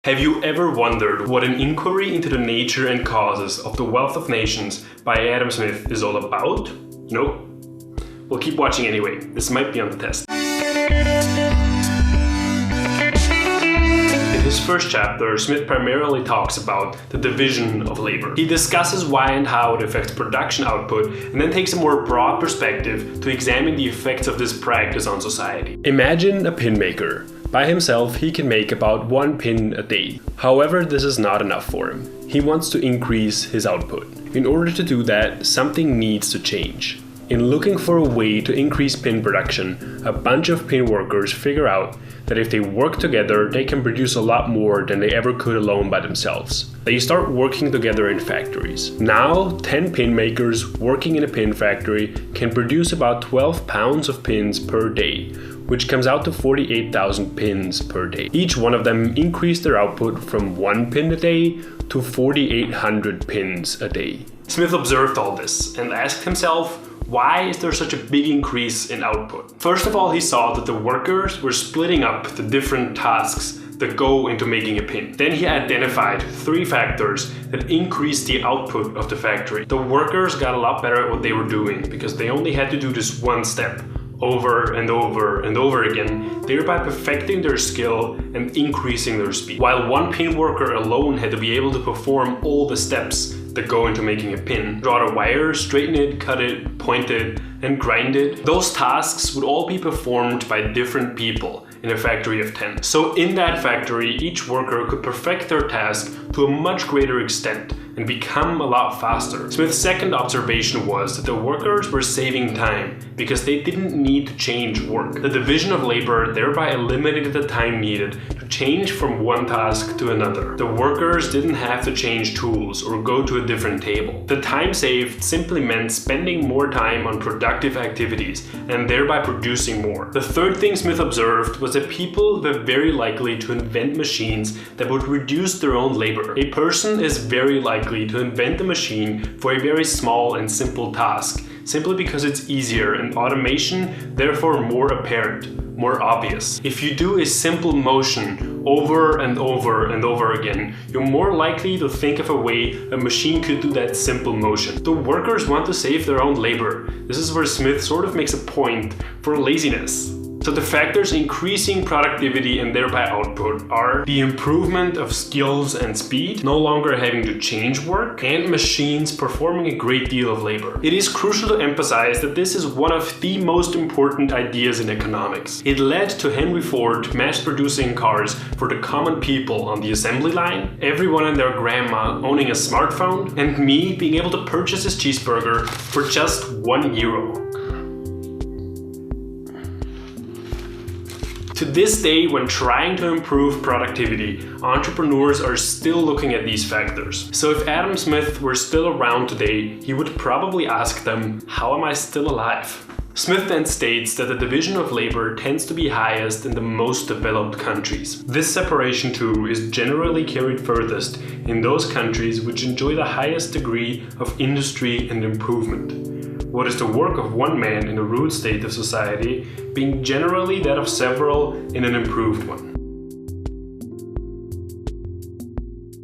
Have you ever wondered what an inquiry into the nature and causes of the wealth of nations by Adam Smith is all about? No? Well, keep watching anyway. This might be on the test. In his first chapter, Smith primarily talks about the division of labor. He discusses why and how it affects production output, and then takes a more broad perspective to examine the effects of this practice on society. Imagine a pin maker. By himself, he can make about 1 pin a day. However, this is not enough for him. He wants to increase his output. In order to do that, something needs to change. In looking for a way to increase pin production, a bunch of pin workers figure out that if they work together, they can produce a lot more than they ever could alone by themselves. They start working together in factories. Now, 10 pin makers working in a pin factory can produce about 12 pounds of pins per day, which comes out to 48,000 pins per day. Each one of them increased their output from 1 pin a day to 4,800 pins a day. Smith observed all this and asked himself, why is there such a big increase in output? First of all, he saw that the workers were splitting up the different tasks that go into making a pin. Then he identified 3 factors that increased the output of the factory. The workers got a lot better at what they were doing because they only had to do this one step over and over and over again, thereby perfecting their skill and increasing their speed. While one pin worker alone had to be able to perform all the steps that go into making a pin. Draw the wire, straighten it, cut it, point it, and grind it. Those tasks would all be performed by different people in a factory of 10. So in that factory, each worker could perfect their task to a much greater extent and become a lot faster. Smith's second observation was that the workers were saving time because they didn't need to change work. The division of labor thereby eliminated the time needed to change from one task to another. The workers didn't have to change tools or go to a different table. The time saved simply meant spending more time on productive activities and thereby producing more. The third thing Smith observed was that people were very likely to invent machines that would reduce their own labor. A person is very likely to invent a machine for a very small and simple task, simply because it's easier and automation therefore more apparent, more obvious. If you do a simple motion over and over and over again, you're more likely to think of a way a machine could do that simple motion. The workers want to save their own labor. This is where Smith sort of makes a point for laziness. So the factors increasing productivity and thereby output are the improvement of skills and speed, no longer having to change work, and machines performing a great deal of labor. It is crucial to emphasize that this is one of the most important ideas in economics. It led to Henry Ford mass producing cars for the common people on the assembly line, everyone and their grandma owning a smartphone, and me being able to purchase this cheeseburger for just €1. To this day, when trying to improve productivity, entrepreneurs are still looking at these factors. So if Adam Smith were still around today, he would probably ask them, how am I still alive? Smith then states that the division of labor tends to be highest in the most developed countries. This separation too is generally carried furthest in those countries which enjoy the highest degree of industry and improvement. What is the work of one man in a rude state of society being generally that of several in an improved one.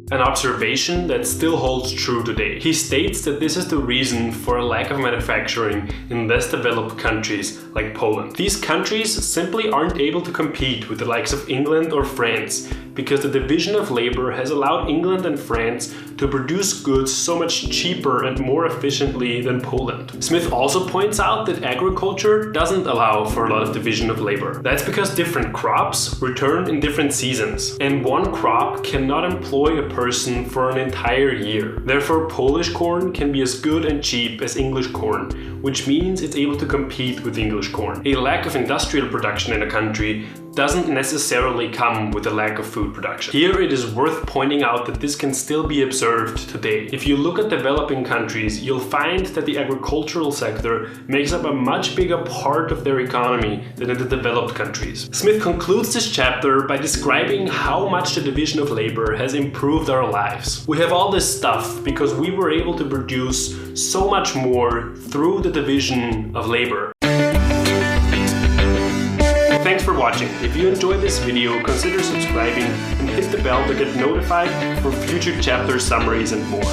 An observation that still holds true today. He states that this is the reason for a lack of manufacturing in less developed countries like Poland. These countries simply aren't able to compete with the likes of England or France because the division of labor has allowed England and France to produce goods so much cheaper and more efficiently than Poland. Smith also points out that agriculture doesn't allow for a lot of division of labor. That's because different crops return in different seasons, and one crop cannot employ a person for an entire year. Therefore, Polish corn can be as good and cheap as English corn, which means it's able to compete with English corn. A lack of industrial production in a country doesn't necessarily come with a lack of food production. Here it is worth pointing out that this can still be observed today. If you look at developing countries, you'll find that the agricultural sector makes up a much bigger part of their economy than in the developed countries. Smith concludes this chapter by describing how much the division of labor has improved our lives. We have all this stuff because we were able to produce so much more through the division of labor. Thanks for for watching. If you enjoyed this video, consider subscribing and hit the bell to get notified for future chapter summaries and more.